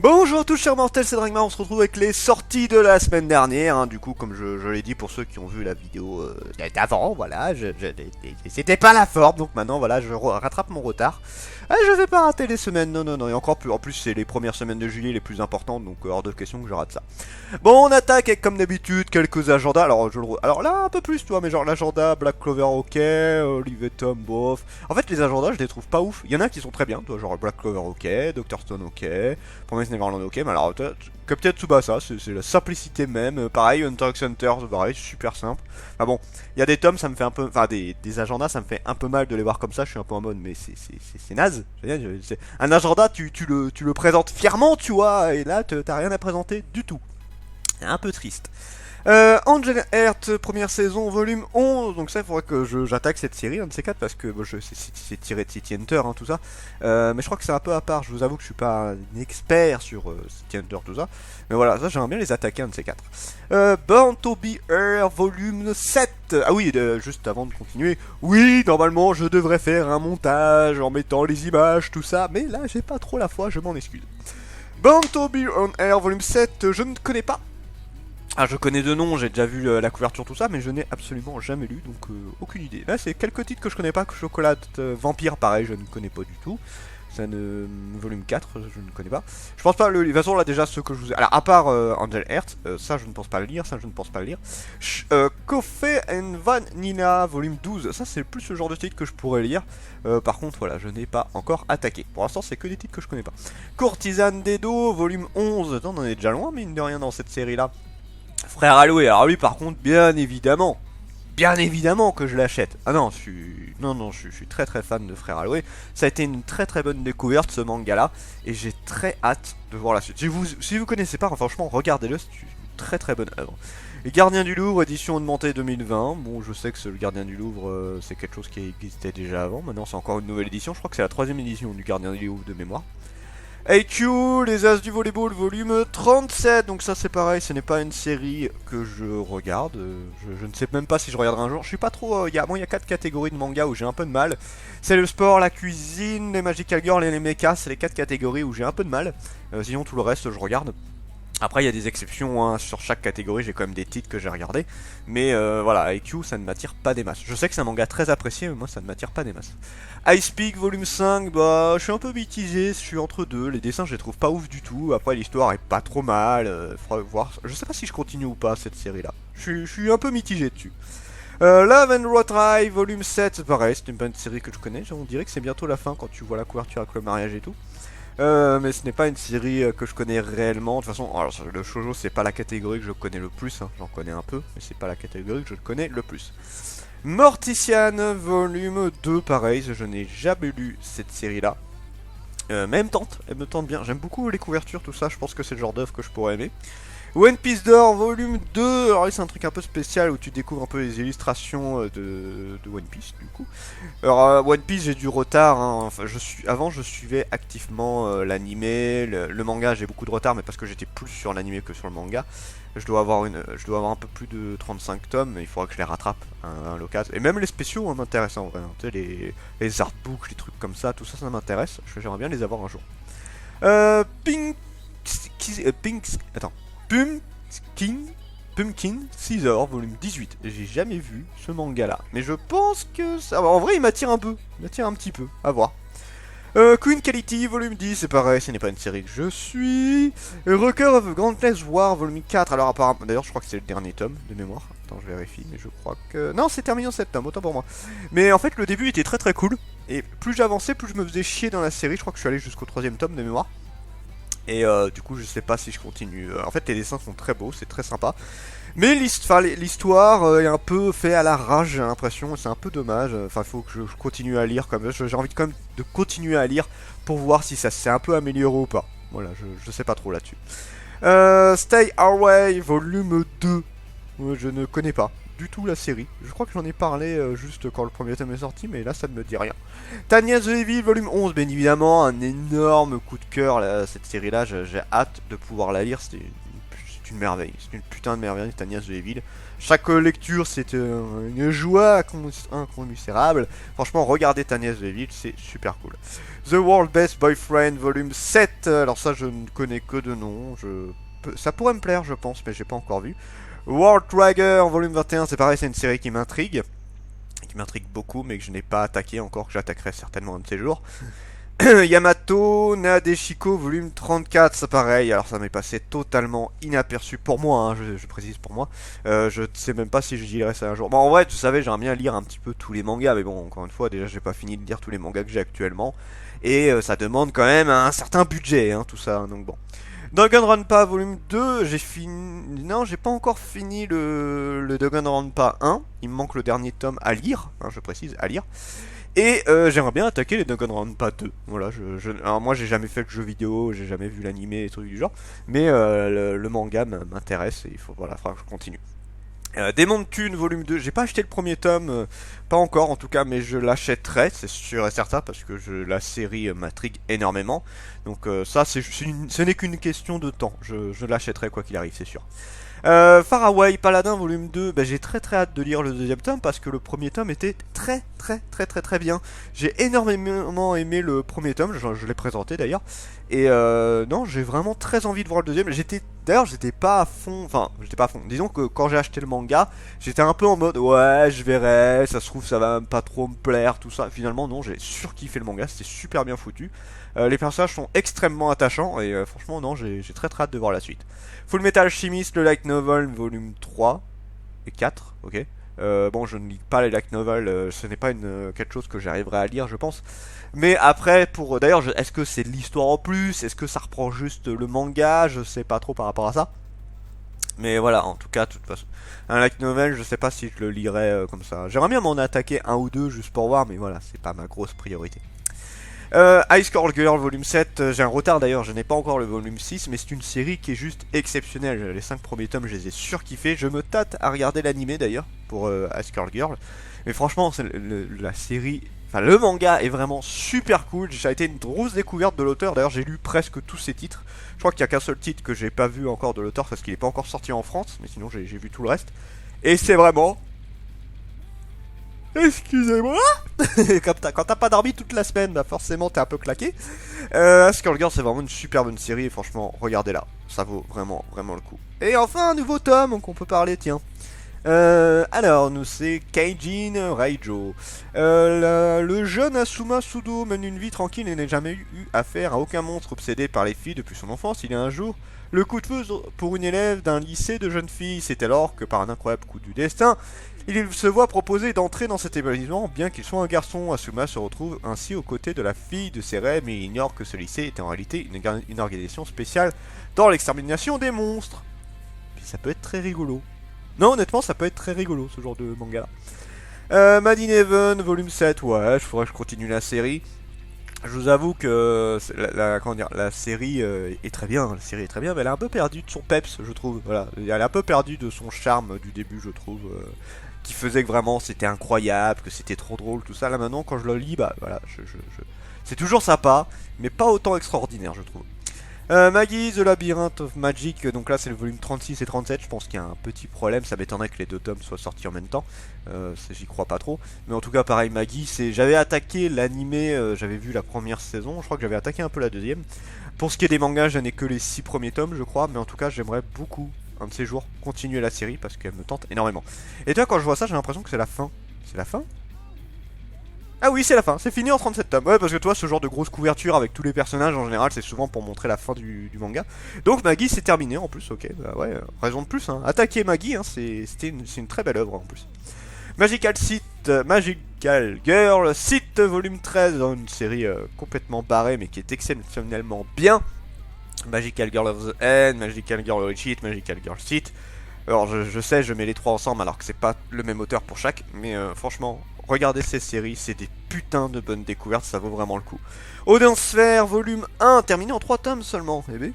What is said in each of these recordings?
Bonjour à tous chers mortels, c'est Dragmar, on se retrouve avec les sorties de la semaine dernière, hein. Du coup comme je l'ai dit pour ceux qui ont vu la vidéo d'avant, voilà, c'était pas la forme, donc maintenant voilà, je rattrape mon retard. Je vais pas rater les semaines, non, et encore plus, en plus c'est les premières semaines de juillet les plus importantes, donc hors de question que je rate ça. Bon, on attaque avec comme d'habitude quelques agendas, alors là un peu plus toi, mais genre l'agenda Black Clover ok, Olivet Tom bof. En fait les agendas je les trouve pas ouf, il y en a qui sont très bien, toi genre Black Clover ok, Dr Stone ok, Promise Neverland ok, mais alors Captain Tsubasa, c'est la simplicité même, pareil Hunter x Hunter, pareil, super simple. Enfin bon, il y a des tomes, ça me fait un peu, enfin des agendas, ça me fait un peu mal de les voir comme ça, je suis un peu en mode, mais c'est naze. Un agenda, tu le présentes fièrement, tu vois, et là t'as rien à présenter du tout. Un peu triste. Angel Heart, première saison, volume 11. Donc ça, il faudrait que j'attaque cette série, un de ces quatre, parce que bon, c'est tiré de City Hunter, hein, tout ça. Mais je crois que c'est un peu à part. Je vous avoue que je suis pas un expert sur City Hunter, tout ça. Mais voilà, ça, j'aimerais bien les attaquer, un de ces quatre. Born to Be Here, volume 7. Ah oui, juste avant de continuer. Oui, normalement, je devrais faire un montage en mettant les images, tout ça. Mais là, j'ai pas trop la foi, je m'en excuse. Born to Be on Air, volume 7, je ne connais pas. Ah, je connais de nom, j'ai déjà vu la couverture, tout ça, mais je n'ai absolument jamais lu, donc aucune idée. Là, c'est quelques titres que je connais pas, que Chocolat Vampire, pareil, je ne connais pas du tout. C'est un volume 4, je ne connais pas. Je pense pas, de toute façon, là, déjà, ceux que je vous ai... Alors, à part Angel Heart, ça, je ne pense pas le lire, Coffee and Vanilla, volume 12, ça, c'est plus ce genre de titre que je pourrais lire. Par contre, voilà, je n'ai pas encore attaqué. Pour l'instant, c'est que des titres que je connais pas. Courtisane d'Edo, volume 11, on en est déjà loin, mine de rien, dans cette série-là. Frère Alloué, alors lui par contre, bien évidemment que je l'achète. Ah non, je suis très très fan de Frère Alloué. Ça a été une très très bonne découverte ce manga là, et j'ai très hâte de voir la suite. Si vous connaissez pas, franchement, regardez-le, c'est une très très bonne œuvre. Les Gardiens du Louvre, édition augmentée 2020. Bon, je sais que le Gardien du Louvre, c'est quelque chose qui existait déjà avant. Maintenant, c'est encore une nouvelle édition. Je crois que c'est la 3ème édition du Gardien du Louvre de mémoire. AQ, les As du volleyball, volume 37. Donc ça c'est pareil, ce n'est pas une série que je regarde. Je ne sais même pas si je regarderai un jour. Je suis pas trop... Il y a 4 catégories de manga où j'ai un peu de mal. C'est le sport, la cuisine, les Magical Girls et les mechas. C'est les 4 catégories où j'ai un peu de mal. Sinon tout le reste je regarde. Après il y a des exceptions, hein. Sur chaque catégorie j'ai quand même des titres que j'ai regardés. Mais voilà, IQ ça ne m'attire pas des masses. Je sais que c'est un manga très apprécié, mais moi ça ne m'attire pas des masses. Ice Peak volume 5, bah je suis un peu mitigé, je suis entre deux. Les dessins je les trouve pas ouf du tout. Après l'histoire est pas trop mal, faudra voir. Je sais pas si je continue ou pas cette série là. Je suis un peu mitigé dessus. Love and Retry volume 7, c'est pareil, c'est une bonne série que je connais. On dirait que c'est bientôt la fin quand tu vois la couverture avec le mariage et tout. Mais ce n'est pas une série que je connais réellement. De toute façon, alors, le shoujo c'est pas la catégorie que je connais le plus, hein. J'en connais un peu, mais c'est pas la catégorie que je connais le plus. Mortician volume 2, pareil, je n'ai jamais lu cette série là. Mais elle me tente bien. J'aime beaucoup les couvertures, tout ça, je pense que c'est le genre d'œuvre que je pourrais aimer. One Piece d'Or volume 2, alors là c'est un truc un peu spécial où tu découvres un peu les illustrations de One Piece du coup. Alors One Piece j'ai du retard, hein. Enfin, avant je suivais activement l'animé, le manga j'ai beaucoup de retard mais parce que j'étais plus sur l'animé que sur le manga. Je dois avoir un peu plus de 35 tomes, mais il faudra que je les rattrape à l'occasion. Et même les spéciaux m'intéressent en vrai, hein. Tu sais, les artbooks, les trucs comme ça, tout ça, ça m'intéresse. J'aimerais bien les avoir un jour. Pumpkin Caesar, volume 18. J'ai jamais vu ce manga là, mais je pense que ça... En vrai il m'attire un peu, il m'attire un petit peu, à voir. Queen Quality, volume 10, c'est pareil, ce n'est pas une série que je suis. Rocker of Grantless War, volume 4, alors apparemment, d'ailleurs je crois que c'est le dernier tome de mémoire. Attends, je vérifie, mais je crois que... Non, c'est terminé en 7 tomes, autant pour moi. Mais en fait, le début était très très cool, et plus j'avançais, plus je me faisais chier dans la série, je crois que je suis allé jusqu'au 3ème tome de mémoire. Et du coup je sais pas si je continue. En fait les dessins sont très beaux, c'est très sympa. Mais l'histoire est un peu fait à l'arrache, j'ai l'impression, c'est un peu dommage. Enfin il faut que je continue à lire quand même. J'ai envie quand même de continuer à lire pour voir si ça s'est un peu amélioré ou pas. Voilà, je sais pas trop là-dessus. Stay Our Way, volume 2. Je ne connais pas. du tout la série. Je crois que j'en ai parlé juste quand le premier tome est sorti, mais là ça ne me dit rien. Tanya the Evil, volume 11, bien évidemment, un énorme coup de cœur, là, cette série-là, j'ai hâte de pouvoir la lire, c'est une merveille, c'est une putain de merveille, Tanya the Evil. Chaque lecture, c'est une joie incommensurable. Franchement, regardez Tanya the Evil, c'est super cool. The World Best Boyfriend, volume 7, alors ça je ne connais que de nom, ça pourrait me plaire je pense, mais j'ai pas encore vu. World Trigger, volume 21, c'est pareil, c'est une série qui m'intrigue beaucoup, mais que je n'ai pas attaqué encore, que j'attaquerai certainement un de ces jours. Yamato Nadeshiko, volume 34, c'est pareil, alors ça m'est passé totalement inaperçu pour moi, hein, je précise pour moi. Je ne sais même pas si je dirais ça un jour. Bon, en vrai, tu savais, j'aimerais bien lire un petit peu tous les mangas, mais bon, encore une fois, déjà, j'ai pas fini de lire tous les mangas que j'ai actuellement. Et ça demande quand même un certain budget, hein, tout ça, hein, donc bon. Danganronpa volume 2, j'ai fini... Non, j'ai pas encore fini le Danganronpa 1. Il me manque le dernier tome à lire, hein, je précise, à lire. Et j'aimerais bien attaquer les Danganronpa 2. Voilà, alors moi j'ai jamais fait le jeu vidéo, j'ai jamais vu l'animé et trucs du genre. Mais le manga m'intéresse et il faut, voilà, faudra que je continue. Démon de Thune volume 2, j'ai pas acheté le premier tome, pas encore en tout cas, mais je l'achèterai, c'est sûr et certain, parce que la série m'intrigue énormément. Donc ça, ce n'est qu'une question de temps, je l'achèterai quoi qu'il arrive, c'est sûr. Faraway Paladin volume 2, j'ai très hâte de lire le deuxième tome parce que le premier tome était très bien. J'ai énormément aimé le premier tome, je l'ai présenté d'ailleurs. Et non, j'ai vraiment très envie de voir le deuxième. D'ailleurs, j'étais pas à fond, disons que quand j'ai acheté le manga, j'étais un peu en mode ouais, je verrai, ça se trouve ça va pas trop me plaire, tout ça. Finalement non, j'ai surkiffé le manga, c'était super bien foutu. Les personnages sont extrêmement attachants et franchement non, j'ai très hâte de voir la suite. Full Metal Alchemist, le light novel volume 3 et 4, ok. Bon, je ne lis pas les light novels, ce n'est pas quelque chose que j'arriverai à lire, je pense. Mais après, d'ailleurs, est-ce que c'est de l'histoire en plus? Est-ce que ça reprend juste le manga? Je sais pas trop par rapport à ça. Mais voilà, en tout cas, de toute façon, un light novel, je sais pas si je le lirai comme ça. J'aimerais bien m'en attaquer un ou deux juste pour voir, mais voilà, c'est pas ma grosse priorité. Ice Cold Girl volume 7, j'ai un retard d'ailleurs, je n'ai pas encore le volume 6, mais c'est une série qui est juste exceptionnelle. Les 5 premiers tomes, je les ai surkiffés. Je me tâte à regarder l'animé d'ailleurs pour Ice Cold Girl. Mais franchement, la série, enfin le manga est vraiment super cool. Ça a été une grosse découverte de l'auteur. D'ailleurs, j'ai lu presque tous ses titres. Je crois qu'il n'y a qu'un seul titre que j'ai pas vu encore de l'auteur parce qu'il n'est pas encore sorti en France, mais sinon j'ai vu tout le reste. Et c'est vraiment... Excusez-moi. Quand t'as pas dormi toute la semaine, bah forcément t'es un peu claqué. Skullgirl, c'est vraiment une super bonne série et franchement, regardez-la. Ça vaut vraiment le coup. Et enfin, un nouveau tome qu'on peut parler, tiens. Alors, nous c'est Kaijin Raijo. Le jeune Asuma Sudo mène une vie tranquille et n'a jamais eu affaire à aucun monstre obsédé par les filles depuis son enfance. Il y a un jour le coup de feu pour une élève d'un lycée de jeunes filles. C'est alors que par un incroyable coup du destin, il se voit proposer d'entrer dans cet établissement. Bien qu'il soit un garçon, Asuma se retrouve ainsi aux côtés de la fille de ses rêves, mais il ignore que ce lycée était en réalité une organisation spéciale dans l'extermination des monstres. Puis ça peut être très rigolo. Non, honnêtement, ça peut être très rigolo, ce genre de manga. Mad in Heaven, volume 7, ouais, il faudrait que je continue la série. Je vous avoue que la série est très bien, mais elle est un peu perdue de son peps, je trouve. Voilà, elle est un peu perdue de son charme du début, je trouve, qui faisait que vraiment c'était incroyable, que c'était trop drôle, tout ça. Là maintenant, quand je le lis, bah voilà, c'est toujours sympa, mais pas autant extraordinaire, je trouve. Maggie, The Labyrinth of Magic, donc là c'est le volume 36 et 37, je pense qu'il y a un petit problème, ça m'étonnerait que les deux tomes soient sortis en même temps, j'y crois pas trop, mais en tout cas pareil Maggie, j'avais attaqué l'animé, j'avais vu la première saison, je crois que j'avais attaqué un peu la deuxième. Pour ce qui est des mangas, je n'ai que les 6 premiers tomes je crois, mais en tout cas j'aimerais beaucoup, un de ces jours, continuer la série parce qu'elle me tente énormément. Et toi quand je vois ça j'ai l'impression que c'est la fin. C'est la fin ? Ah oui, c'est la fin, c'est fini en 37 tomes. Ouais, parce que toi, ce genre de grosse couverture avec tous les personnages, en général, c'est souvent pour montrer la fin du manga. Donc Maggie, c'est terminé en plus, ok. Bah ouais, raison de plus, hein. Attaquer Maggie, hein, c'est une très belle œuvre en plus. Magical Girl, Sith, volume 13, dans une série complètement barrée, mais qui est exceptionnellement bien. Magical Girl of the End, Magical Girl Origin, Magical Girl Sith. Alors je sais, je mets les trois ensemble alors que c'est pas le même auteur pour chaque, mais franchement, regardez ces séries, c'est des putains de bonnes découvertes, ça vaut vraiment le coup. Odin Sphere, volume 1, terminé en 3 tomes seulement, eh bien.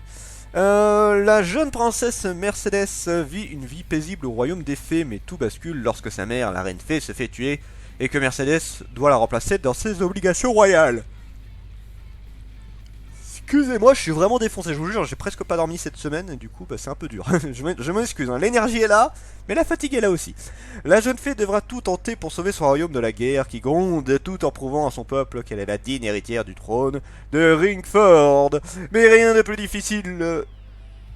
La jeune princesse Mercedes vit une vie paisible au royaume des fées, mais tout bascule lorsque sa mère, la reine fée, se fait tuer et que Mercedes doit la remplacer dans ses obligations royales. Excusez-moi, je suis vraiment défoncé, je vous jure, j'ai presque pas dormi cette semaine, et du coup, bah, c'est un peu dur. Je m'excuse, hein. L'énergie est là, mais la fatigue est là aussi. La jeune fée devra tout tenter pour sauver son royaume de la guerre qui gronde, tout en prouvant à son peuple qu'elle est la digne héritière du trône de Ringford. Mais rien de plus difficile...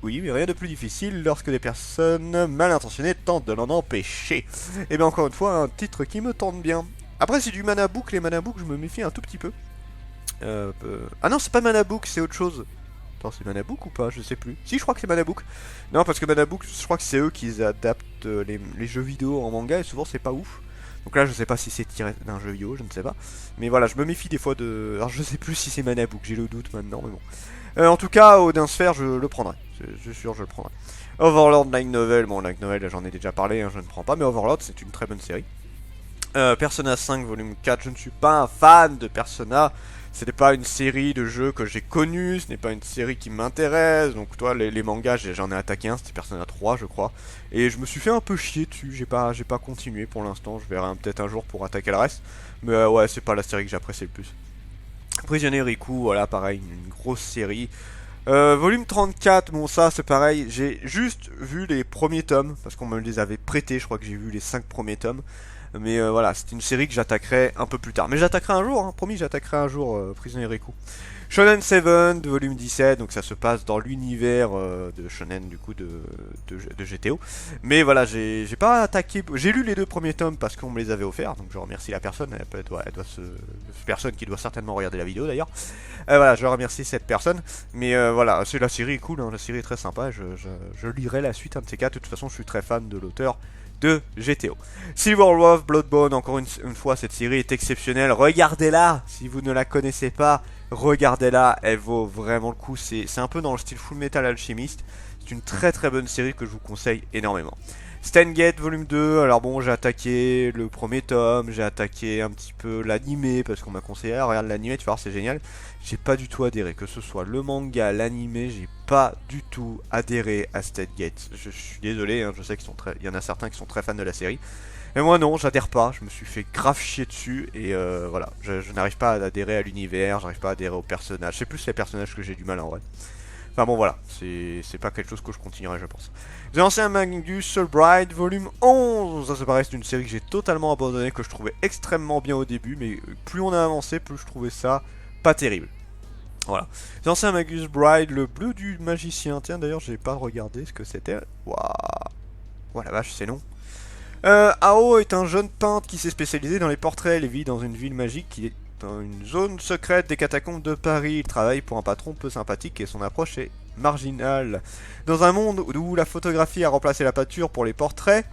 Oui, mais rien de plus difficile lorsque des personnes mal intentionnées tentent de l'en empêcher. Et bien encore une fois, un titre qui me tente bien. Après, c'est du Manabook, les Manabook, je me méfie un tout petit peu. Ah non, c'est pas Manabook, c'est autre chose. Attends, c'est Manabook ou pas? Je sais plus. Si, je crois que c'est Manabook. Non, parce que Manabook, je crois que c'est eux qui adaptent les jeux vidéo en manga et souvent c'est pas ouf. Donc là, je sais pas si c'est tiré d'un jeu vidéo, je ne sais pas. Mais voilà, je me méfie des fois de. Alors, je sais plus si c'est Manabook, j'ai le doute maintenant, mais bon. En tout cas, Odin Sphere, je le prendrai. Je suis sûr, je le prendrai. Overlord Light Novel, bon, Light Novel, j'en ai déjà parlé, hein, je ne prends pas, mais Overlord, c'est une très bonne série. Persona 5 volume 4, je ne suis pas un fan de Persona. Ce n'est pas une série de jeux que j'ai connue, ce n'est pas une série qui m'intéresse. Donc toi, les mangas, j'en ai attaqué un, c'était Persona 3 je crois. Et je me suis fait un peu chier dessus, j'ai pas continué pour l'instant. Je verrai peut-être un jour pour attaquer le reste. Mais ouais, c'est pas la série que j'apprécie le plus. Prisonnier Riku, voilà, pareil, une grosse série. Volume 34, bon ça c'est pareil, j'ai juste vu les premiers tomes, parce qu'on me les avait prêtés, je crois que j'ai vu les 5 premiers tomes. Mais voilà, c'est une série que j'attaquerai un peu plus tard. Mais j'attaquerai un jour, hein, promis, j'attaquerai un jour Prisonnier Riku. Shonen 7, de volume 17, donc ça se passe dans l'univers de Shonen, du coup, de GTO. Mais voilà, j'ai pas attaqué, j'ai lu les 2 premiers tomes parce qu'on me les avait offerts, donc je remercie la personne, elle doit personne qui doit certainement regarder la vidéo d'ailleurs. Voilà, je remercie cette personne, mais voilà, c'est la série est cool, hein, la série est très sympa, je lirai la suite, un de ces quatre, de toute façon je suis très fan de l'auteur de GTO. Silverwolf Bloodborne, encore une fois, cette série est exceptionnelle. Regardez-la, si vous ne la connaissez pas, regardez-la, elle vaut vraiment le coup. C'est un peu dans le style Full Metal Alchemist. C'est une très très bonne série que je vous conseille énormément. Steingate volume 2, alors bon, j'ai attaqué le premier tome, j'ai attaqué un petit peu l'animé parce qu'on m'a conseillé, ah, regarde l'animé, tu vas voir, c'est génial. J'ai pas du tout adhéré, que ce soit le manga, l'animé, j'ai pas du tout adhéré à Steingate. Je suis désolé, hein, je sais qu'il y en a certains qui sont très fans de la série. Mais moi non, j'adhère pas, je me suis fait grave chier dessus et voilà, je n'arrive pas à adhérer à l'univers, j'arrive pas à adhérer aux personnages. C'est plus les personnages que j'ai du mal en vrai. Enfin bon voilà, c'est pas quelque chose que je continuerai je pense. J'ai lancé un Magnus Soul Bride volume 11. Ça c'est pareil, c'est une série que j'ai totalement abandonnée, que je trouvais extrêmement bien au début, mais plus on a avancé, plus je trouvais ça pas terrible. Voilà. J'ai lancé un Magnus Bride, le bleu du magicien. Tiens d'ailleurs j'ai pas regardé ce que c'était. Waouh. Oh la vache, c'est long. Ao est un jeune peintre qui s'est spécialisé dans les portraits. Il vit dans une ville magique qui est dans une zone secrète des catacombes de Paris. Il travaille pour un patron peu sympathique et son approche est marginale. Dans un monde où la photographie a remplacé la peinture pour les portraits,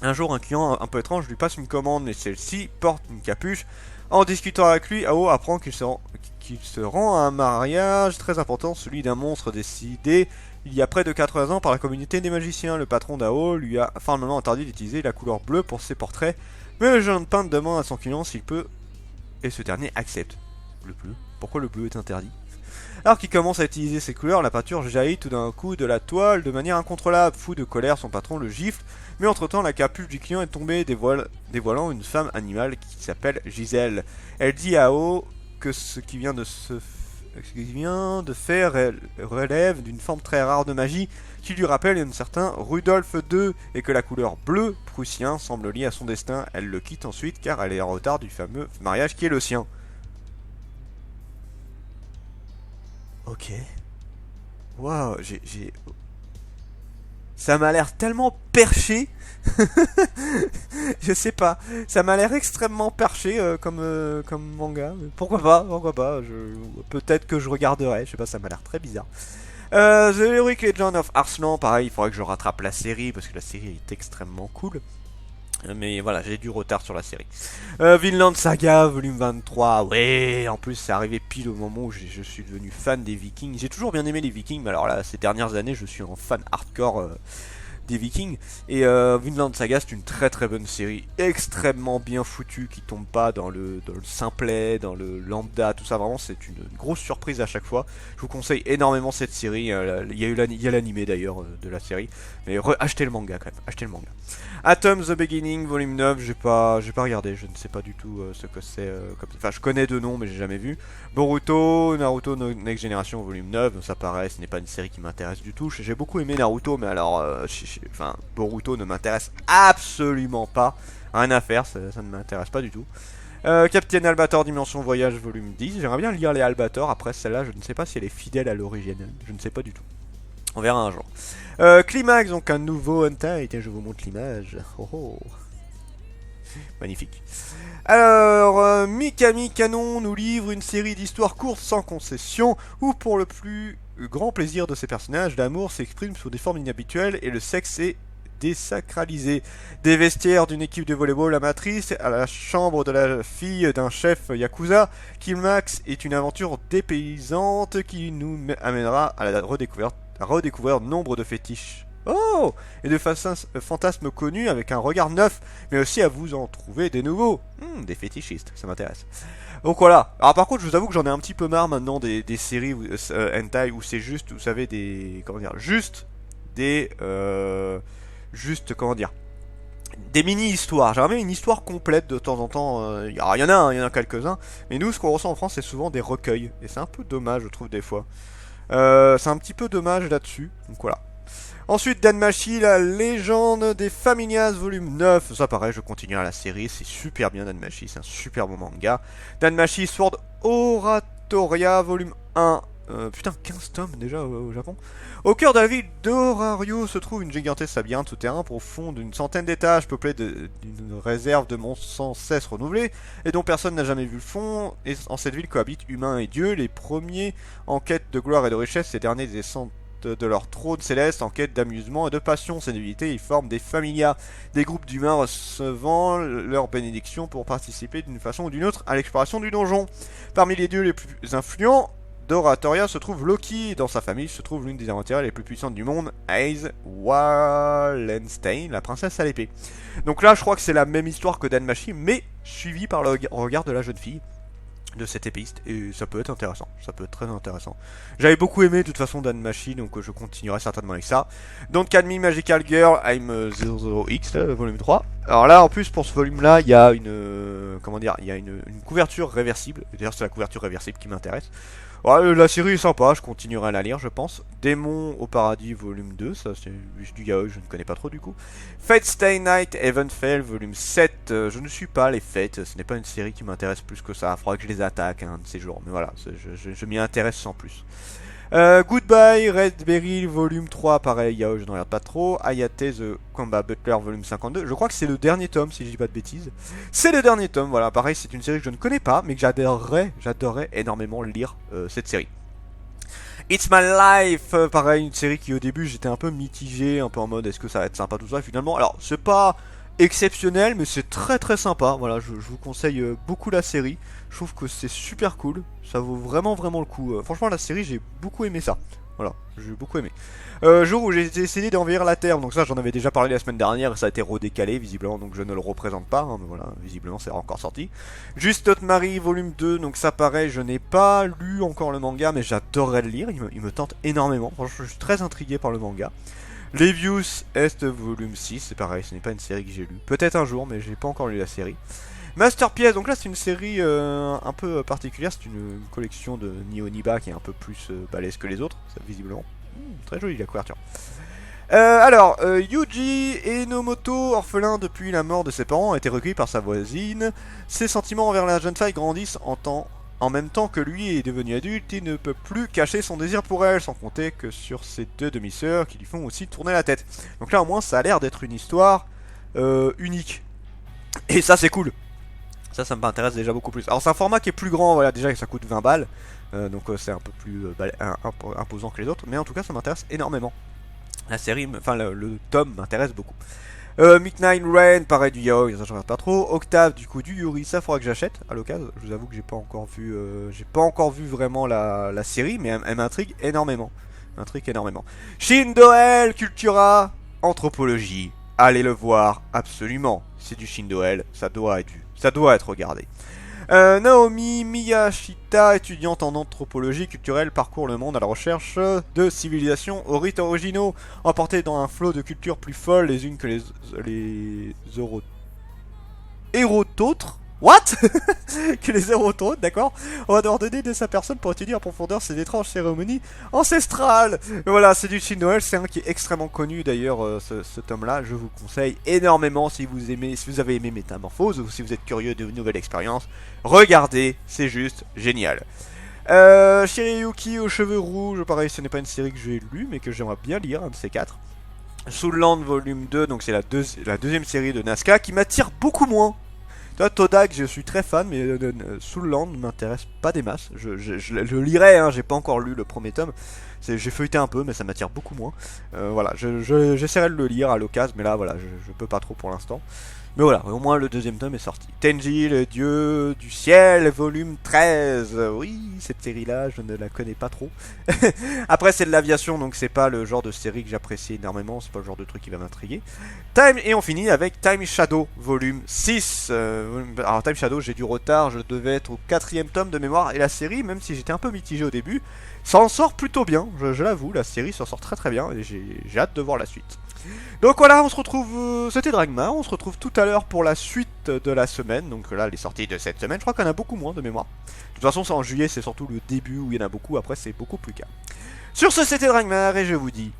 un jour un client un peu étrange lui passe une commande mais celle-ci porte une capuche. En discutant avec lui, Ao apprend qu'il se rend à un mariage très important, celui d'un monstre décidé il y a près de 80 ans par la communauté des magiciens. Le patron d'Ao lui a formellement interdit d'utiliser la couleur bleue pour ses portraits, mais le jeune peintre demande à son client s'il peut, et ce dernier accepte. Le bleu? Pourquoi le bleu est interdit? Alors qu'il commence à utiliser ces couleurs, la peinture jaillit tout d'un coup de la toile de manière incontrôlable. Fou de colère, son patron le gifle, mais entre-temps la capuche du client est tombée, dévoilant une femme animale qui s'appelle Gisèle. Elle dit à Ao que ce qui vient de faire relève d'une forme très rare de magie qui lui rappelle un certain Rudolf II et que la couleur bleu prussien semble liée à son destin. Elle le quitte ensuite car elle est en retard du fameux mariage qui est le sien. Ok. Waouh, ça m'a l'air tellement perché. Je sais pas. Ça m'a l'air extrêmement perché comme manga. Pourquoi pas, peut-être que je regarderai. Je sais pas, ça m'a l'air très bizarre. The Heroic Legend of Arslan, pareil, il faudrait que je rattrape la série parce que la série est extrêmement cool. Mais voilà, j'ai du retard sur la série. Vinland Saga, volume 23. Ouais, en plus, c'est arrivé pile au moment où je suis devenu fan des Vikings. J'ai toujours bien aimé les Vikings, mais alors là, ces dernières années, je suis un fan hardcore des Vikings. Et Vinland Saga, c'est une très très bonne série, extrêmement bien foutue, qui tombe pas dans le simplet, dans le lambda, tout ça. Vraiment, c'est une grosse surprise à chaque fois. Je vous conseille énormément cette série. Il y a l'animé d'ailleurs de la série. Mais achetez le manga quand même, achetez le manga. Atom The Beginning, volume 9, j'ai pas regardé, je ne sais pas du tout ce que c'est. Enfin, je connais de nom, mais j'ai jamais vu. Boruto, Naruto Next Generation, volume 9, ça paraît, ce n'est pas une série qui m'intéresse du tout. J'ai beaucoup aimé Naruto, mais alors, enfin, Boruto ne m'intéresse absolument pas. Rien à faire, ça ne m'intéresse pas du tout. Captain Albator Dimension Voyage, volume 10, j'aimerais bien lire les Albator, après celle-là, je ne sais pas si elle est fidèle à l'original, je ne sais pas du tout. On verra un jour. Climax, donc un nouveau hentai, et je vous montre l'image. Oh oh. Magnifique. Alors, Mikami Canon nous livre une série d'histoires courtes sans concession, où pour le plus grand plaisir de ses personnages, l'amour s'exprime sous des formes inhabituelles et le sexe est désacralisé. Des vestiaires d'une équipe de volleyball amatrice à la chambre de la fille d'un chef yakuza, Climax est une aventure dépaysante qui nous amènera à la redécouvrir nombre de fétiches. Oh! Et de fantasmes connus avec un regard neuf, mais aussi à vous en trouver des nouveaux. Des fétichistes, ça m'intéresse. Donc voilà. Alors par contre, je vous avoue que j'en ai un petit peu marre maintenant des séries hentai où c'est juste, vous savez, des... Comment dire? Juste des... juste, comment dire? Des mini-histoires. J'aimerais bien une histoire complète de temps en temps. Il y en a quelques-uns. Mais nous, ce qu'on ressent en France, c'est souvent des recueils. Et c'est un peu dommage, je trouve, des fois. C'est un petit peu dommage là-dessus. Donc voilà. Ensuite, Danmachi, la légende des Familias, volume 9. Ça pareil, je continuerai la série, c'est super bien Danmachi, c'est un super bon manga. Danmachi Sword Oratoria, volume 1. Putain, 15 tomes déjà au Japon. Au cœur de la ville d'Orario se trouve une gigantesque labyrinthe souterrain profond d'une centaine d'étages, peuplée d'une réserve de monstres sans cesse renouvelée, et dont personne n'a jamais vu le fond. Et en cette ville cohabitent humains et dieux, les premiers en quête de gloire et de richesse, ces derniers descendent de leur trône céleste en quête d'amusement et de passion. Ces divinités, ils forment des familias, des groupes d'humains recevant leur bénédiction pour participer d'une façon ou d'une autre à l'exploration du donjon. Parmi les dieux les plus influents d'Oratoria se trouve Loki, dans sa famille se trouve l'une des aventurières les plus puissantes du monde, Ace Wallenstein, la princesse à l'épée. Donc là, je crois que c'est la même histoire que Danmachi, mais suivie par le regard de la jeune fille de cet épéiste, et ça peut être intéressant, ça peut être très intéressant. J'avais beaucoup aimé de toute façon Danmachi, donc je continuerai certainement avec ça. Don't Call Me Magical Girl, I'm 00X, volume 3. Alors là, en plus, pour ce volume-là, il y a comment dire, il y a une couverture réversible, d'ailleurs c'est la couverture réversible qui m'intéresse. Ouais, la série est sympa, je continuerai à la lire, je pense. Démon au paradis, volume 2, ça c'est juste du yaoi, je ne connais pas trop du coup. Fate Stay Night, Evenfell, volume 7, je ne suis pas les fêtes, ce n'est pas une série qui m'intéresse plus que ça. Il faudra que je les attaque un de ces jours, mais voilà, je m'y intéresse sans plus. Goodbye, Red Beryl, volume 3, pareil, yaoi, je ne regarde pas trop. Ayate The Combat Butler, volume 52, je crois que c'est le dernier tome, si je dis pas de bêtises. C'est le dernier tome, voilà, pareil, c'est une série que je ne connais pas, mais que j'adorerais énormément lire cette série. It's My Life, pareil, une série qui au début j'étais un peu mitigé, un peu en mode est-ce que ça va être sympa tout ça, et finalement, alors c'est pas exceptionnel, mais c'est très très sympa, voilà, je vous conseille beaucoup la série, je trouve que c'est super cool, ça vaut vraiment le coup, franchement la série j'ai beaucoup aimé ça, voilà, j'ai beaucoup aimé. Jour où j'ai essayé d'envahir la Terre, donc ça j'en avais déjà parlé la semaine dernière, ça a été redécalé visiblement, donc je ne le représente pas, hein, mais voilà, visiblement c'est encore sorti. Juste Haute Marie, volume 2, donc ça pareil, je n'ai pas lu encore le manga, mais j'adorerais le lire, il me tente énormément, franchement je suis très intrigué par le manga. Levius Est, volume 6, c'est pareil, ce n'est pas une série que j'ai lue, peut-être un jour, mais j'ai pas encore lu la série. Masterpiece, donc là c'est une série un peu particulière, c'est une collection de Nihoniba qui est un peu plus balèze que les autres, ça, visiblement. Très jolie la couverture. Alors, Yuji Enomoto, orphelin depuis la mort de ses parents, a été recueilli par sa voisine. Ses sentiments envers la jeune fille grandissent en même temps que lui est devenu adulte, il ne peut plus cacher son désir pour elle, sans compter que sur ses deux demi-sœurs qui lui font aussi tourner la tête. Donc là au moins ça a l'air d'être une histoire unique. Et ça c'est cool. Ça m'intéresse déjà beaucoup plus. Alors c'est un format qui est plus grand, voilà, déjà ça coûte 20 balles. Donc c'est un peu plus imposant que les autres. Mais en tout cas ça m'intéresse énormément. La série, enfin le tome m'intéresse beaucoup. Midnight Rain, pareil du yaoi, ça je regarde pas trop. Octave, du coup du Yuri, ça faudra que j'achète à l'occasion. Je vous avoue que j'ai pas encore vu vraiment la série, mais elle m'intrigue énormément. Shin Doel Cultura, Anthropologie, allez le voir, absolument. C'est du Shindoel, ça doit être regardé. Naomi Miyashita, étudiante en anthropologie culturelle, parcourt le monde à la recherche de civilisations aux rites originaux, emportées dans un flot de cultures plus folles les unes que les Hérototres. What? Que les hérototres, d'accord. On va devoir donner de sa personne pour étudier en profondeur ces étranges cérémonies ancestrales. Voilà, c'est du Shin-Noël, c'est un qui est extrêmement connu d'ailleurs, ce tome-là. Je vous conseille énormément si vous avez aimé Métamorphose ou si vous êtes curieux de nouvelles expériences. Regardez, c'est juste génial. Shirayuki aux cheveux rouges, pareil, ce n'est pas une série que j'ai lue, mais que j'aimerais bien lire, un de ces quatre. Soulland volume 2, donc c'est la deuxième série de Nazca qui m'attire beaucoup moins. Toi, Todak, je suis très fan, mais Soulland ne m'intéresse pas des masses. Je lirai, hein, j'ai pas encore lu le premier tome. J'ai feuilleté un peu, mais ça m'attire beaucoup moins. Voilà, j'essaierai de le lire à l'occasion, mais là, voilà, je peux pas trop pour l'instant. Mais voilà, au moins le deuxième tome est sorti. Tenji, le dieu du ciel, volume 13. Oui, cette série-là, je ne la connais pas trop. Après, c'est de l'aviation, donc c'est pas le genre de série que j'apprécie énormément. C'est pas le genre de truc qui va m'intriguer. Et on finit avec Time Shadow, volume 6. Alors, Time Shadow, j'ai du retard. Je devais être au 4ème tome de mémoire. Et la série, même si j'étais un peu mitigé au début, ça en sort plutôt bien. Je l'avoue, la série s'en sort très très bien. Et j'ai hâte de voir la suite. Donc voilà, on se retrouve, c'était Dragma, on se retrouve tout à l'heure pour la suite de la semaine, donc là les sorties de cette semaine, je crois qu'il y en a beaucoup moins de mémoire. De toute façon c'est en juillet, c'est surtout le début où il y en a beaucoup, après c'est beaucoup plus calme. Sur ce, c'était Dragmar et je vous dis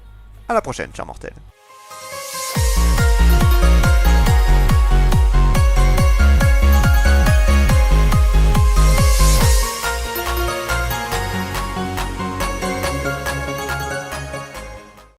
à la prochaine, chers mortels.